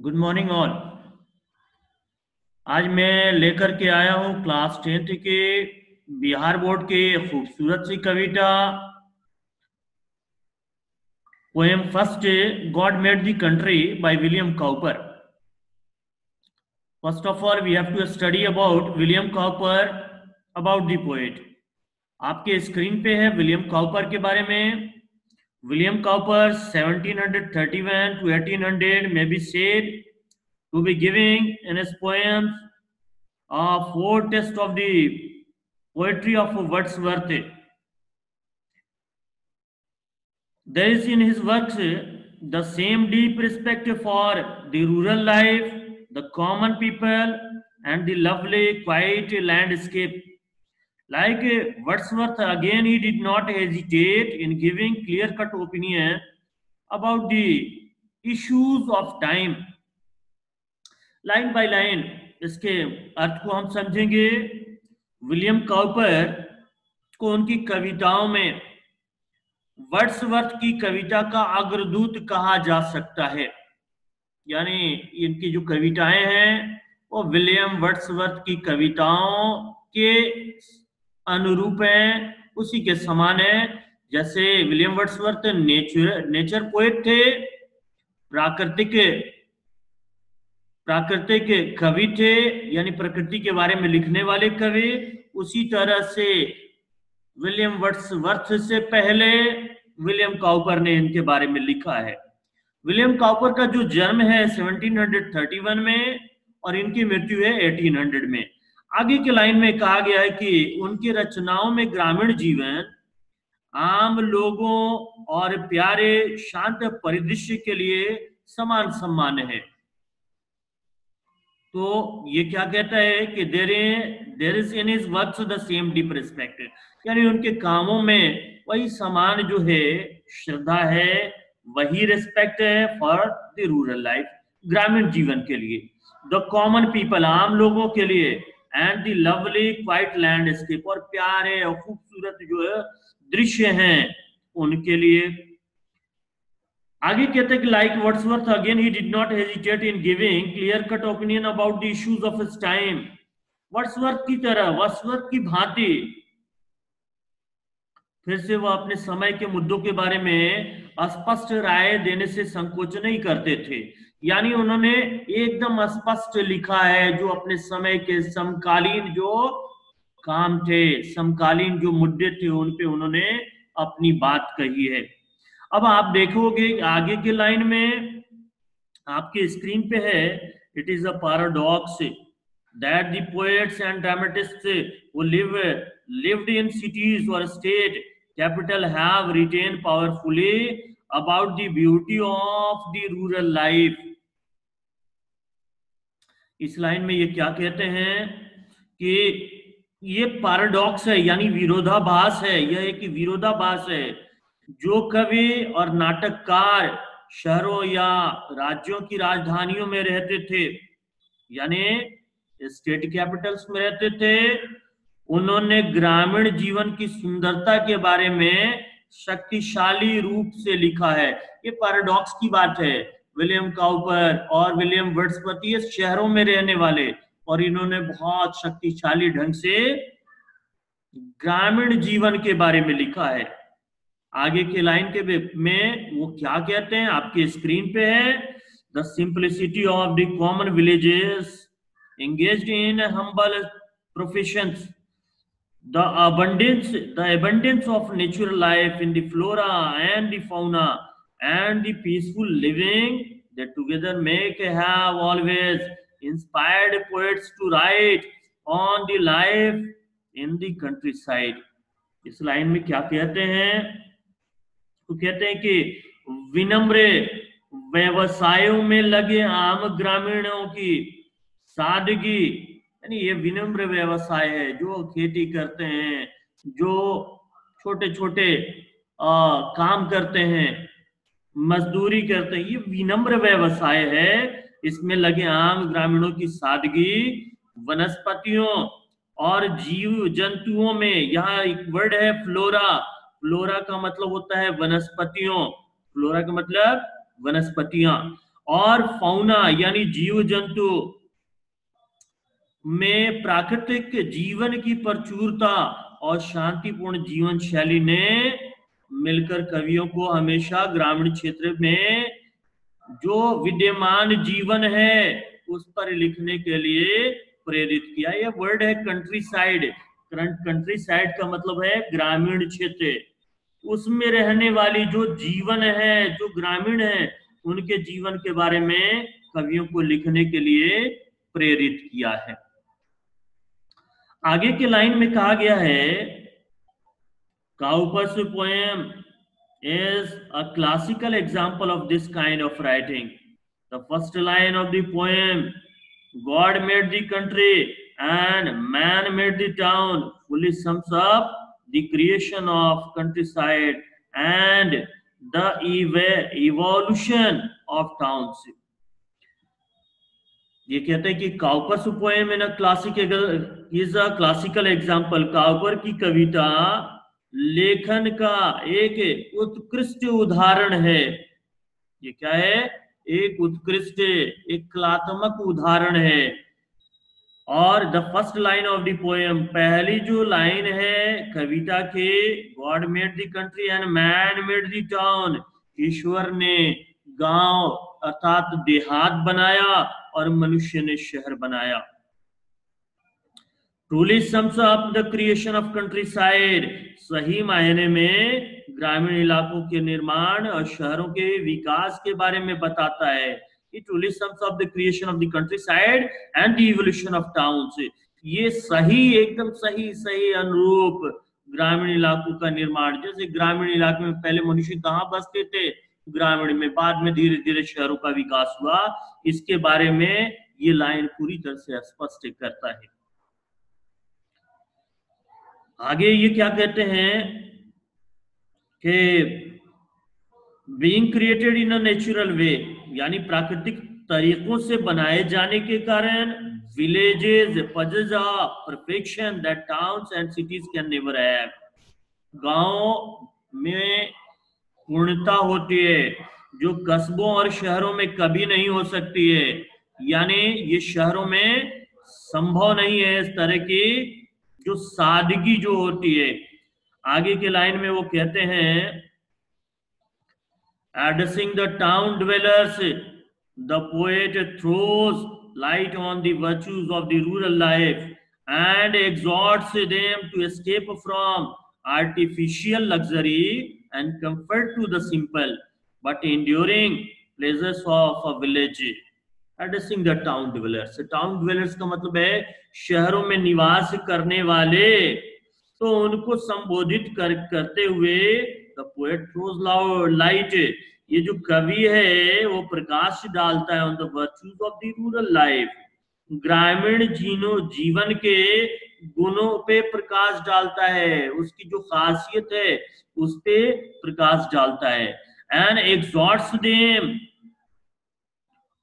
Good morning all. आज मैं लेकर के आया हूँ क्लास 10th के बिहार बोर्ड के खूबसूरत सी कविता poem first God made the country by William Cowper. First of all we have to study about William Cowper, about the poet. आपके स्क्रीन पे है विलियम काउपर के बारे में। William Cowper 1731 to 1800 may be said to be giving in his poems a foretaste of the poetry of Wordsworth. There is in his works the same deep respect for the rural life, the common people, and the lovely, quiet landscape. Like Wordsworth, again, he did not hesitate in giving clear-cut opinion about the issues of time. Line by line इसके अर्थ को हम समझेंगे। William Cowper को उनकी कविताओं में Wordsworth की कविता का अग्रदूत कहा जा सकता है। यानी इनकी जो कविताएं हैं वो विलियम वर्ड्सवर्थ की कविताओं के अनुरूप हैं, उसी के समान है। जैसे विलियम वर्ड्सवर्थ नेचर पोएट थे, प्राकृतिक कवि थे, यानी प्रकृति के बारे में लिखने वाले कवि। उसी तरह से विलियम वर्ड्सवर्थ से पहले विलियम काउपर ने इनके बारे में लिखा है। विलियम काउपर का जो जन्म है 1731 में और इनकी मृत्यु है 1800 में। आगे के लाइन में कहा गया है कि उनकी रचनाओं में ग्रामीण जीवन, आम लोगों और प्यारे शांत परिदृश्य के लिए समान सम्मान है। तो ये क्या कहता है कि there is in his works the same deep respect, यानी उनके कामों में वही समान जो है श्रद्धा है, वही रिस्पेक्ट है फॉर द रूरल लाइफ, ग्रामीण जीवन के लिए, द कॉमन पीपल, आम लोगों के लिए, and the lovely quite landscape, और प्यारे और खूबसूरत जो है दृश्य हैं उनके लिए। आगे कहते हैं कि like Wordsworth again he did not hesitate in giving clear cut opinion about the issues of his time. Wordsworth की तरह, वर्ड्सवर्थ की भांति फिर से वो अपने समय के मुद्दों के बारे में स्पष्ट राय देने से संकोच नहीं करते थे। यानी उन्होंने एकदम स्पष्ट लिखा है जो अपने समय के समकालीन जो काम थे, समकालीन जो मुद्दे थे, उन पे उन्होंने अपनी बात कही है। अब आप देखोगे आगे के लाइन में आपके स्क्रीन पे है, it is a paradox that the poets and dramatists who lived in cities or state capital have written powerfully about the beauty of the rural life. इस लाइन में ये क्या कहते हैं कि ये पैराडॉक्स है, यानी विरोधाभास है। यह एक विरोधाभास है। जो कवि और नाटककार शहरों या राज्यों की राजधानियों में रहते थे, यानी स्टेट कैपिटल्स में रहते थे, उन्होंने ग्रामीण जीवन की सुंदरता के बारे में शक्तिशाली रूप से लिखा है। ये पैराडॉक्स की बात है। विलियम काउपर और विलियम वर्ड्सवर्थ ये शहरों में रहने वाले, और इन्होंने बहुत शक्तिशाली ढंग से ग्रामीण जीवन के बारे में लिखा है। आगे के लाइन के में वो क्या कहते हैं आपके स्क्रीन पे है, the simplicity of the common villages engaged in humble professions, the abundance of natural life in the flora and the fauna, and the peaceful living that together make have always inspired poets to write on the life in the countryside. इस line में क्या कहते हैं, तो कहते हैं कि विनम्र व्यवसायों में लगे आम ग्रामीणों की सादगी, यानी ये विनम्र व्यवसाय है, जो खेती करते हैं, जो छोटे छोटे काम करते हैं, मजदूरी करते हैं, ये विनम्र व्यवसाय है। इसमें लगे आम ग्रामीणों की सादगी, वनस्पतियों और जीव जंतुओं में, यहाँ एक वर्ड है फ्लोरा, फ्लोरा का मतलब होता है वनस्पतियों, फ्लोरा का मतलब वनस्पतियां, और फाउना यानी जीव जंतु में प्राकृतिक जीवन की प्रचुरता और शांतिपूर्ण जीवन शैली ने मिलकर कवियों को हमेशा ग्रामीण क्षेत्र में जो विद्यमान जीवन है उस पर लिखने के लिए प्रेरित किया। यह वर्ड है कंट्री साइड। कंट्री साइड का मतलब है ग्रामीण क्षेत्र, उसमें रहने वाली जो जीवन है, जो ग्रामीण है, उनके जीवन के बारे में कवियों को लिखने के लिए प्रेरित किया है। आगे के लाइन में कहा गया है, Cowper's poem is a classical example of this kind of writing. The first line of the poem, God made the country and man made the town, fully sums up the creation of countryside and the evolution of towns. ये कहते हैं कि Cowper's poem in classical example, Cowper की कविता लेखन का एक उत्कृष्ट उदाहरण है। ये क्या है? एक उत्कृष्ट, एक कलात्मक उदाहरण है। और the first line of the poem, पहली जो लाइन है कविता के, God made the country and man made the town, ईश्वर ने गांव अर्थात देहात बनाया और मनुष्य ने शहर बनाया। Truly sums up the creation of countryside, सही मायने में ग्रामीण इलाकों के निर्माण और शहरों के विकास के बारे में बताता है। It truly sums up the creation of the countryside and the evolution of towns. ये सही, एकदम सही अनुरूप ग्रामीण इलाकों का निर्माण। जैसे ग्रामीण इलाके में पहले मनुष्य कहाँ बसते थे? ग्रामीण में, बाद में धीरे धीरे शहरों का विकास हुआ। इसके बारे में ये लाइन पूरी तरह से स्पष्ट करता है। आगे ये क्या कहते हैं कि being created in a natural way, यानी प्राकृतिक तरीकों से बनाए जाने के कारण villages possess a perfection that towns and cities can never have. गांव में पूर्णता होती है जो कस्बों और शहरों में कभी नहीं हो सकती है, यानी ये शहरों में संभव नहीं है इस तरह की जो सादगी जो होती है। आगे के लाइन में वो कहते हैं, addressing the town dwellers, the poet throws light on the virtues of the rural life and exhorts them to escape from artificial luxury and comfort to the simple but enduring pleasures of a village. Addressing the town dwellers, town dwellers का मतलब है शहरों में निवास करने वाले, तो उनको संबोधित करते हुए the poet throws light, ये जो कवि है वो प्रकाश डालता है on the virtues of the rural life, ग्रामीण जीवन के गुणों पे प्रकाश डालता है, उसकी जो खासियत है उस पे प्रकाश डालता है। and exhorts them,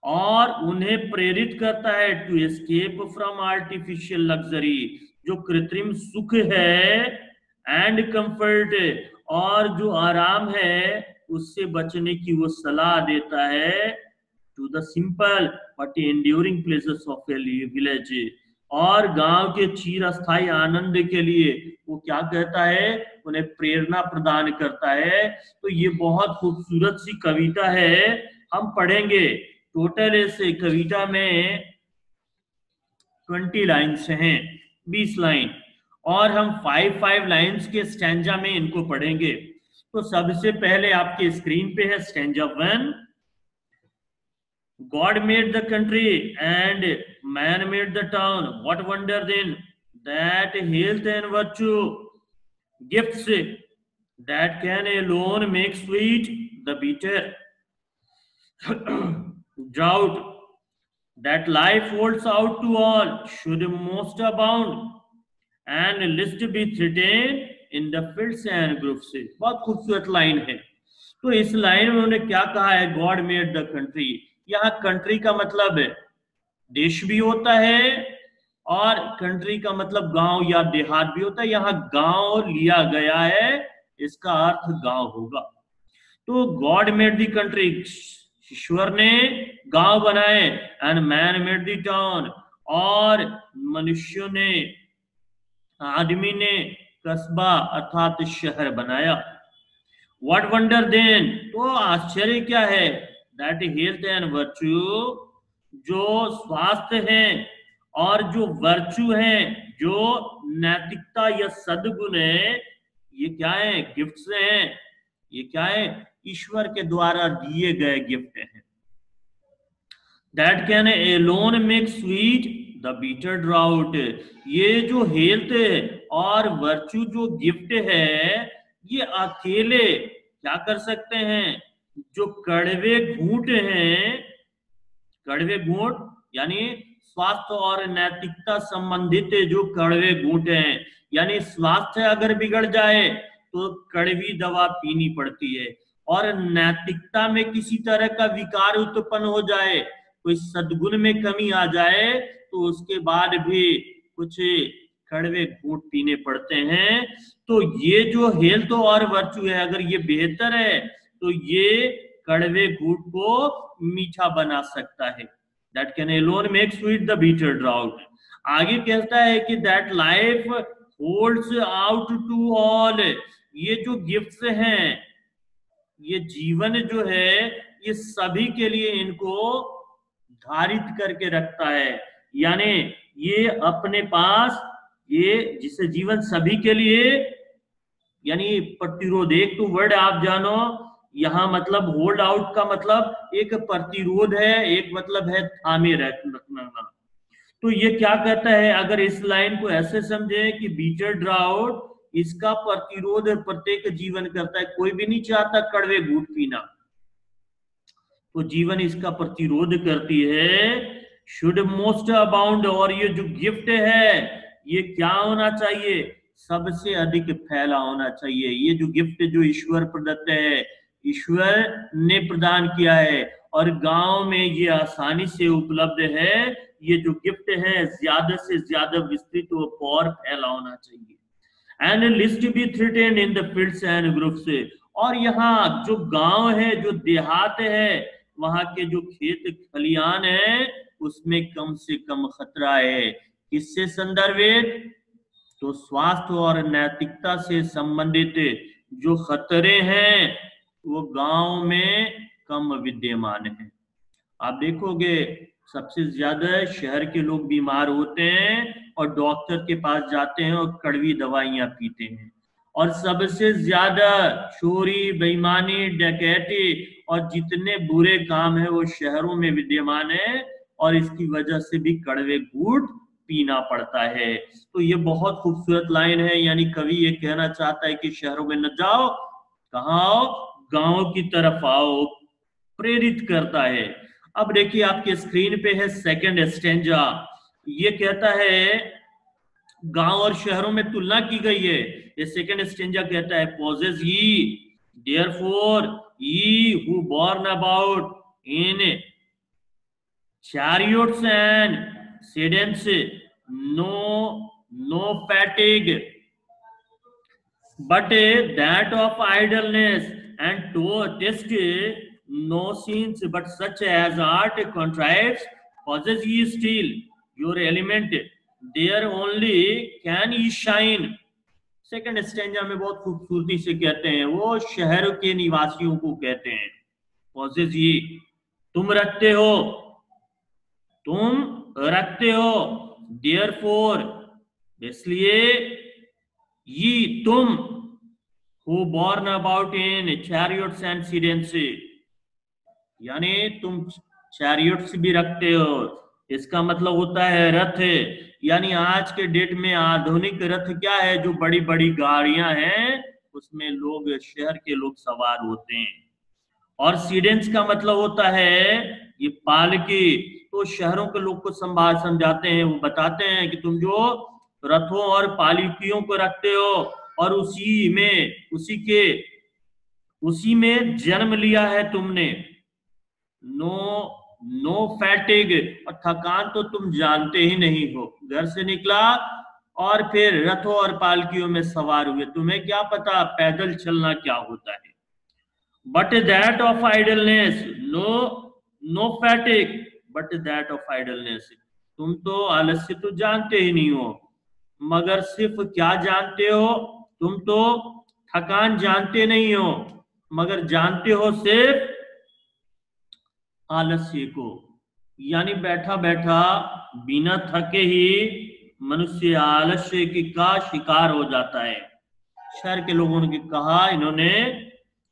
और उन्हें प्रेरित करता है to escape from artificial luxury, जो कृत्रिम सुख है, एंड कंफर्ट, और जो आराम है उससे बचने की वो सलाह देता है, to the simple but enduring places of a village, और गांव के चिरस्थायी आनंद के लिए वो क्या कहता है, उन्हें प्रेरणा प्रदान करता है। तो ये बहुत खूबसूरत सी कविता है, हम पढ़ेंगे। टोटल इस कविता में 20 लाइन्स हैं, 20 लाइन, और हम 5 लाइन्स के स्टैंजा में इनको पढ़ेंगे। तो सबसे पहले आपके स्क्रीन पे है stanza 1, God made the country and man made the town. What wonder then that health and virtue, gifts that can alone make sweet the bitter, drought that life holds out to all should most abound and list be threatened in the fields and groves. बहुत खूबसूरत line है। तो इस line में उन्होंने क्या कहा है, गॉड मेड द कंट्री। यहाँ कंट्री का मतलब देश भी होता है और कंट्री का मतलब गांव या देहात भी होता है। यहाँ गांव लिया गया है, इसका अर्थ गांव होगा। तो गॉड मेड द कंट्री ईश्वर ने गांव बनाए, and man made the town, और मनुष्यों ने, आदमी ने कस्बा अर्थात शहर बनाया। व्हाट वंडर देन, तो आश्चर्य क्या है, दैट हेल्थ एंड वर्च्यू, जो स्वास्थ्य है और जो वर्च्यू है, जो नैतिकता या सद्गुण है, ये क्या है, गिफ्ट्स हैं। ये क्या है, ईश्वर के द्वारा दिए गए गिफ्ट हैं। That can alone make sweet the bitter draught, ये जो हेल्थ और वर्च्यू जो गिफ्ट है, ये अकेले क्या कर सकते हैं, जो कड़वे घूंट हैं, कड़वे घूंट यानी स्वास्थ्य और नैतिकता संबंधित जो कड़वे घूंट हैं, यानी स्वास्थ्य अगर बिगड़ जाए तो कड़वी दवा पीनी पड़ती है, और नैतिकता में किसी तरह का विकार उत्पन्न हो जाए, कोई सद्गुण में कमी आ जाए, तो उसके बाद भी कुछ कड़वे घूंट पीने पड़ते हैं। तो ये जो हेल्थ और वर्च्यू है, अगर ये बेहतर है तो ये कड़वे घूंट को मीठा बना सकता है। That can alone make sweet the bitter drought। आगे कहता है कि that life holds out to all, ये जो गिफ्ट्स हैं, ये जीवन जो है, ये सभी के लिए इनको धारित करके रखता है, यानी ये अपने पास, ये जिसे जीवन सभी के लिए, यानी प्रतिरोध, एक तो वर्ड आप जानो, यहां मतलब होल्ड आउट का मतलब एक प्रतिरोध है, एक मतलब है थामे रखना। तो ये क्या कहता है, अगर इस लाइन को ऐसे समझे कि बीटर ड्राउट इसका प्रतिरोध प्रत्येक जीवन करता है, कोई भी नहीं चाहता कड़वे घूंट पीना, तो जीवन इसका प्रतिरोध करती है। शुड मोस्ट अबाउंड, और ये जो गिफ्ट है ये क्या होना चाहिए, सबसे अधिक फैला होना चाहिए। ये जो गिफ्ट जो ईश्वर प्रदत्त है, ईश्वर ने प्रदान किया है, और गांव में ये आसानी से उपलब्ध है, ये जो गिफ्ट है ज्यादा से ज्यादा विस्तृत और फैला होना चाहिए। And lest be threaten in the fields and groups, और यहाँ जो गांव है, जो देहात है, वहां के जो खेत खलियान है, उसमें कम से कम खतरा है। किससे संदर्भित, तो स्वास्थ्य और नैतिकता से संबंधित जो खतरे हैं वो गांव में कम विद्यमान है। आप देखोगे सबसे ज्यादा शहर के लोग बीमार होते हैं और डॉक्टर के पास जाते हैं और कड़वी दवाइयां पीते हैं, और सबसे ज्यादा चोरी, बेईमानी, डकैती और जितने बुरे काम है वो शहरों में विद्यमान है, और इसकी वजह से भी कड़वे घूंट पीना पड़ता है। तो ये बहुत खूबसूरत लाइन है, यानी कवि ये कहना चाहता है कि शहरों में न जाओ, कहाँ आओ, गांव की तरफ आओ, प्रेरित करता है। अब देखिए आपके स्क्रीन पे है सेकंड स्टेंजा, ये कहता है गांव और शहरों में तुलना की गई है। ये सेकंड स्टेंजा कहता है, pauses he therefore ye who born about in chariots and sedans, no fatigue but that of idleness, and to test no scenes but such as art contrives, possess ye still your element, there only can ye shine। Second stanza में बहुत खूबसूरती से कहते हैं, वो शहर के निवासियों को कहते हैं, पॉजेस ये, तुम रखते हो, देयरफॉर इसलिए, ये तुम, who born about in chariots and sedans, यानी तुम चैरियट्स भी रखते हो, इसका मतलब होता है रथ, यानी आज के डेट में आधुनिक रथ क्या है, जो बड़ी बड़ी गाड़ियां हैं उसमें लोग, शहर के लोग सवार होते हैं। और सीडेंस का मतलब होता है ये पालकी, तो शहरों के लोग को समझाते हैं, वो बताते हैं कि तुम जो रथों और पालकियों को रखते हो और उसी में जन्म लिया है तुमने, नो फैटिग, और थकान तो तुम जानते ही नहीं हो, घर से निकला और फिर रथों और पालकियों में सवार हुए, तुम्हें क्या पता पैदल चलना क्या होता है। but that of idleness, no fatigue, but that of idleness. तुम तो आलस्य तो जानते ही नहीं हो, मगर सिर्फ क्या जानते हो, तुम तो थकान जानते नहीं हो, मगर जानते हो सिर्फ आलस्य को। यानी बैठा बैठा बिना थके ही मनुष्य आलस्य का शिकार हो जाता है। शहर के लोगों ने कहा इन्होंने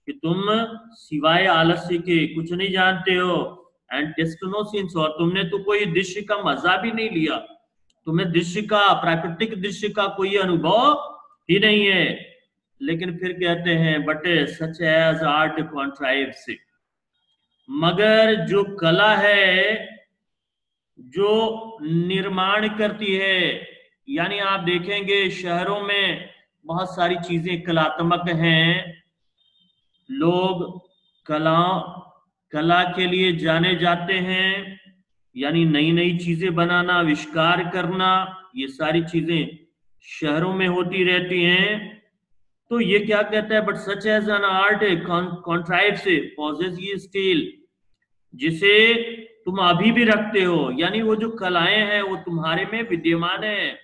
कि तुम सिवाय आलस्य के कुछ नहीं जानते हो, एंड टेस्ट नो सीन्स, और तुमने तो कोई दृश्य का मजा भी नहीं लिया, तुम्हें दृश्य का, प्राकृतिक दृश्य का कोई अनुभव ही नहीं है। लेकिन फिर कहते हैं बट सच एज आर्ट कॉन्ट्राइव्स, मगर जो कला है जो निर्माण करती है, यानी आप देखेंगे शहरों में बहुत सारी चीजें कलात्मक हैं, लोग कला के लिए जाने जाते हैं, यानी नई नई चीजें बनाना, आविष्कार करना, ये सारी चीजें शहरों में होती रहती हैं। तो ये क्या कहता है, but such as an art contrive से पॉजेस ये स्टील, जिसे तुम अभी भी रखते हो, यानी वो जो कलाएं हैं वो तुम्हारे में विद्यमान है,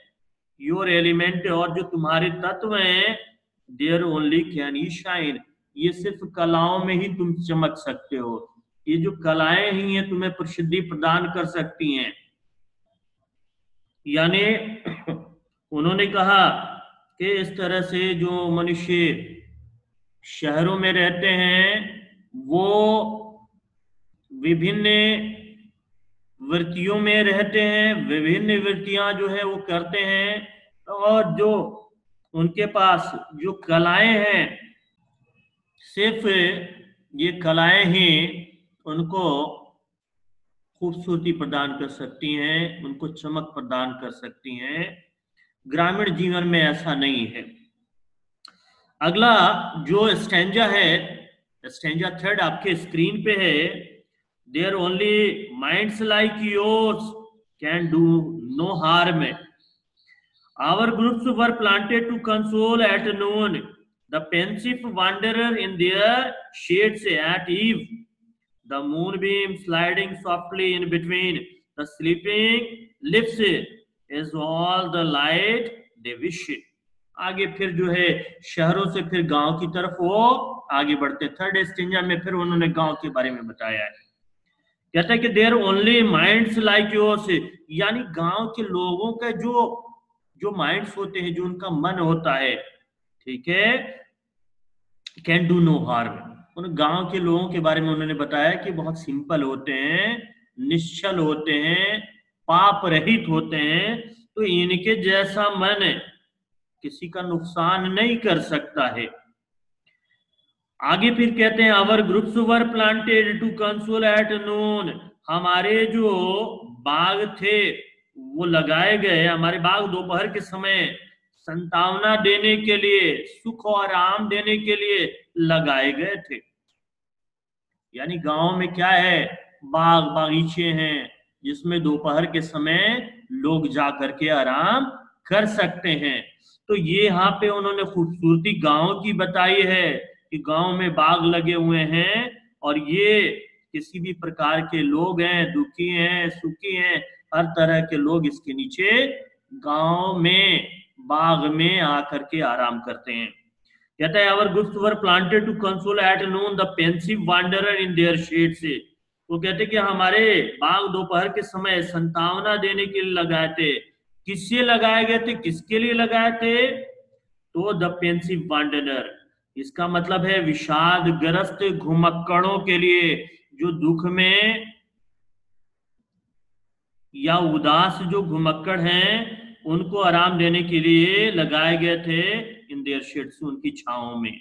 योर एलिमेंट, और जो तुम्हारे तत्व हैं there only can you shine, ये सिर्फ कलाओं में ही तुम चमक सकते हो, ये जो कलाएं ही हैं तुम्हें प्रसिद्धि प्रदान कर सकती हैं। यानी उन्होंने कहा कि इस तरह से जो मनुष्य शहरों में रहते हैं वो विभिन्न वृत्तियों में रहते हैं, विभिन्न वृत्तियां जो है वो करते हैं, और जो उनके पास जो कलाएं हैं, सिर्फ ये कलाएं ही उनको खूबसूरती प्रदान कर सकती हैं, उनको चमक प्रदान कर सकती हैं। ग्रामीण जीवन में ऐसा नहीं है। अगला जो स्टैंजा है, स्टैंजा थर्ड आपके स्क्रीन पे है, there only minds like yours can do no harm, our groups were planted to console at noon, the pensive wanderer in their shades at eve, the moonbeam sliding softly in between the sleeping lips is all the light they wish. आगे फिर जो है शहरों से फिर गांव की तरफ वो आगे बढ़ते। थर्ड स्टेंजा में फिर उन्होंने गांव के बारे में बताया है। कहता है कि there only minds like yours, यानी गांव के लोगों का जो माइंड्स होते हैं, जो उनका मन होता है, ठीक है, कैन डू नो हार्म। उन गांव के लोगों के बारे में उन्होंने बताया कि बहुत सिंपल होते हैं, निश्चल होते हैं, पाप रहित होते हैं, तो इनके जैसा मन किसी का नुकसान नहीं कर सकता है। आगे फिर कहते हैं our groups were planted to console at noon, हमारे जो बाग थे वो लगाए गए, हमारे बाग दोपहर के समय संतावना देने के लिए, सुख और आराम देने के लिए लगाए गए थे। यानी गांव में क्या है, बाग बागीचे हैं जिसमें दोपहर के समय लोग जा करके आराम कर सकते हैं। तो ये यहाँ पे उन्होंने खूबसूरती गांव की बताई है कि गांव में बाग लगे हुए हैं, और ये किसी भी प्रकार के लोग हैं, दुखी हैं, सुखी हैं, हर तरह के लोग इसके नीचे गांव में बाग में आकर के आराम करते हैं। कहता है our groups were planted to console at noon the pensive wanderer in their shade से, वो कहते कि हमारे बाग दोपहर के समय संतावना देने के लिए लगाए थे। किससे लगाए गए थे, किसके लिए लगाए थे, तो द पेंसिव वांडरर, इसका मतलब है विषादग्रस्त घुमक्कड़ों के लिए, जो दुख में या उदास जो घुमक्कड़ हैं उनको आराम देने के लिए लगाए गए थे इन देयर शेड्स, उनकी छांव में।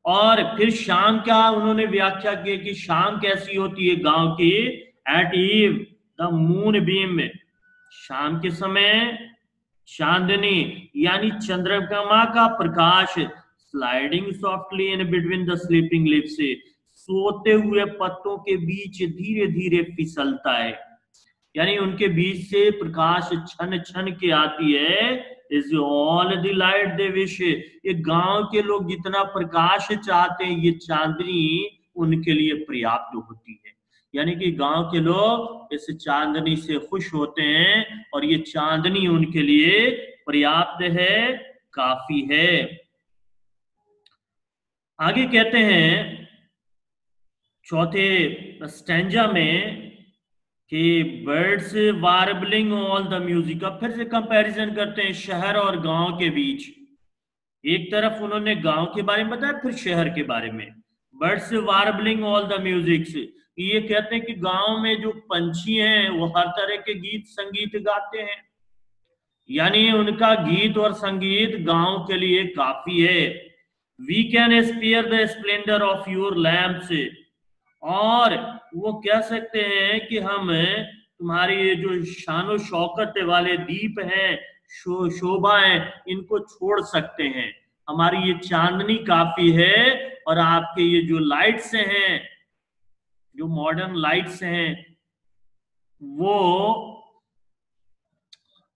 और फिर शाम क्या उन्होंने व्याख्या की कि शाम कैसी होती है गांव की, at eve the moon beam, शाम के समय चांदनी यानी चंद्रमा का प्रकाश sliding softly in between the sleeping lips, सोते हुए पत्तों के बीच धीरे धीरे फिसलता है, यानी उनके बीच से प्रकाश छन छन के आती है। Is all the light they wish, ये गांव के लोग जितना प्रकाश चाहते हैं, ये चांदनी उनके लिए पर्याप्त होती है। यानी कि गांव के लोग इस चांदनी से खुश होते हैं और ये चांदनी उनके लिए पर्याप्त है, काफी है। आगे कहते हैं चौथे स्टैंजा में कि बर्ड्स वार्बलिंग ऑल द म्यूजिक। अब फिर से कंपैरिजन करते हैं शहर और गांव के बीच। एक तरफ उन्होंने गांव के बारे में बताया, फिर शहर के बारे में। बर्ड्स वार्बलिंग ऑल द म्यूजिक्स, ये कहते हैं कि गांव में जो पंछी हैं वो हर तरह के गीत संगीत गाते हैं, यानी उनका गीत और संगीत गांव के लिए काफी है। We can spare the splendour of your lamps, और वो कह सकते हैं कि हम तुम्हारी ये जो शानो शौकत वाले दीप हैं, शोभा है, इनको छोड़ सकते हैं। हमारी ये चांदनी काफी है और आपके ये जो लाइट्स हैं, जो मॉडर्न लाइट्स हैं, वो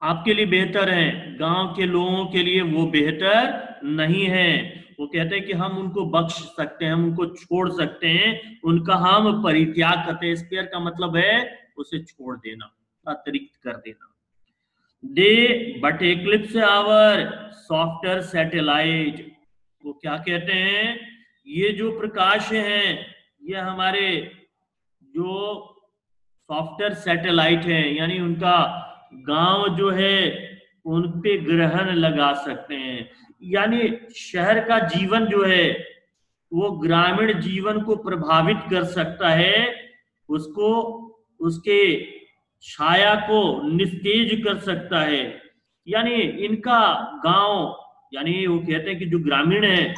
आपके लिए बेहतर हैं, गांव के लोगों के लिए वो बेहतर नहीं है। वो कहते हैं कि हम उनको बख्श सकते हैं, हम उनको छोड़ सकते हैं, उनका हम परित्याग करते हैं। स्पेयर का मतलब है उसे छोड़ देना, अतिरिक्त कर देना। They but eclipse our softer satellite, वो क्या कहते हैं, ये जो प्रकाश हैं ये हमारे जो सॉफ्टवेयर सैटेलाइट हैं, यानी उनका गांव जो है उन पे ग्रहण लगा सकते हैं। यानी शहर का जीवन जो है वो ग्रामीण जीवन को प्रभावित कर सकता है, उसको, उसके छाया को निस्तेज कर सकता है। यानी इनका गांव, यानी वो कहते हैं कि जो ग्रामीण है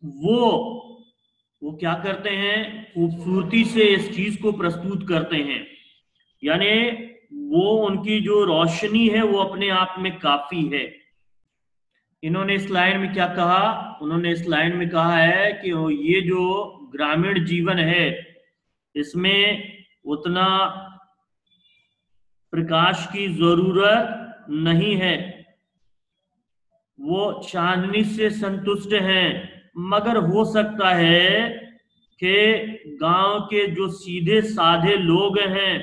वो क्या करते हैं, खूबसूरती से इस चीज को प्रस्तुत करते हैं। यानी वो उनकी जो रोशनी है वो अपने आप में काफी है। इन्होंने इस लाइन में क्या कहा, उन्होंने इस लाइन में कहा है कि ये जो ग्रामीण जीवन है इसमें उतना प्रकाश की जरूरत नहीं है, वो चांदनी से संतुष्ट हैं, मगर हो सकता है कि गांव के जो सीधे साधे लोग हैं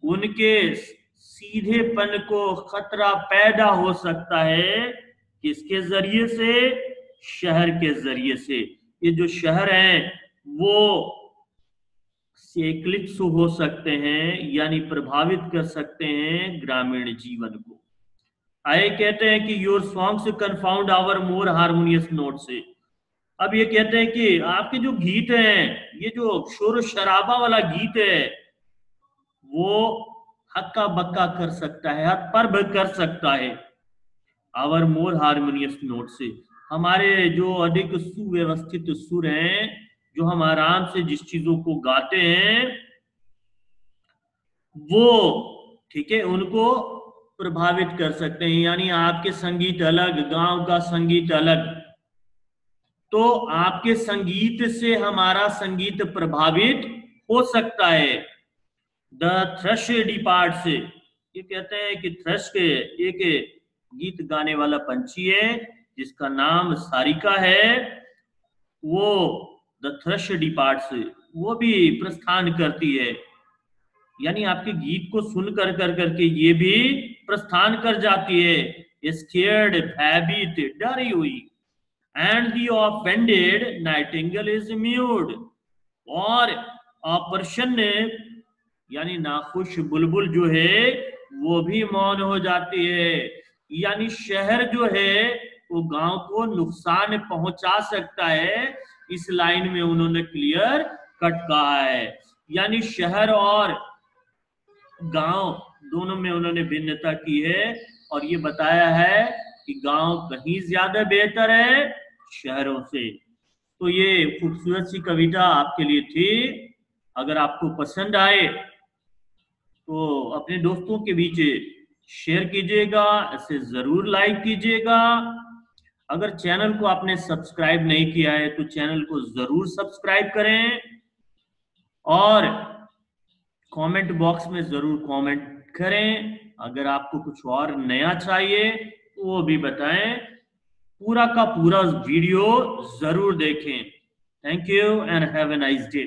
उनके सीधेपन को खतरा पैदा हो सकता है। किसके जरिए से, शहर के जरिए से। ये जो शहर हैं वो एक्लिप्स हो सकते हैं, यानी प्रभावित कर सकते हैं ग्रामीण जीवन को। आए कहते हैं कि your songs confound our more harmonious note से। अब ये कहते हैं कि आपके जो गीत हैं, ये जो शोर शराबा वाला गीत है वो हक्का बक्का कर सकता है, हक पर्व कर सकता है आवर मोर हार्मोनियस नोट से। हमारे जो अधिक सुव्यवस्थित सुर हैं, जो हम आराम से जिस चीजों को गाते हैं वो, ठीक है, उनको प्रभावित कर सकते हैं। यानी आपके संगीत अलग, गांव का संगीत अलग, तो आपके संगीत से हमारा संगीत प्रभावित हो सकता है। द थ्रश डिपार्ट से, ये कहते हैं कि थ्रश के एक गीत गाने वाला पंछी है जिसका नाम सारिका है, वो द थ्रश डिपार्ट से, वो भी प्रस्थान करती है। यानी आपके गीत को सुन कर करके ये भी प्रस्थान कर जाती है। स्केर्ड, भयभीत, डरी हुई। And the offended Nightingale is mute, और अप्रसन्न यानी नाखुश बुलबुल जो है वो भी मौन हो जाती है। यानी शहर जो है वो गांव को नुकसान पहुंचा सकता है, इस लाइन में उन्होंने क्लियर कट कहा है। यानी शहर और गांव दोनों में उन्होंने भिन्नता की है और ये बताया है कि गांव कहीं ज्यादा बेहतर है शहरों से। तो ये खूबसूरत सी कविता आपके लिए थी। अगर आपको पसंद आए तो अपने दोस्तों के बीच शेयर कीजिएगा, इसे जरूर लाइक कीजिएगा। अगर चैनल को आपने सब्सक्राइब नहीं किया है तो चैनल को जरूर सब्सक्राइब करें और कमेंट बॉक्स में जरूर कमेंट करें। अगर आपको कुछ और नया चाहिए तो वो भी बताएं। पूरा का पूरा वीडियो जरूर देखें। Thank you and have a nice day.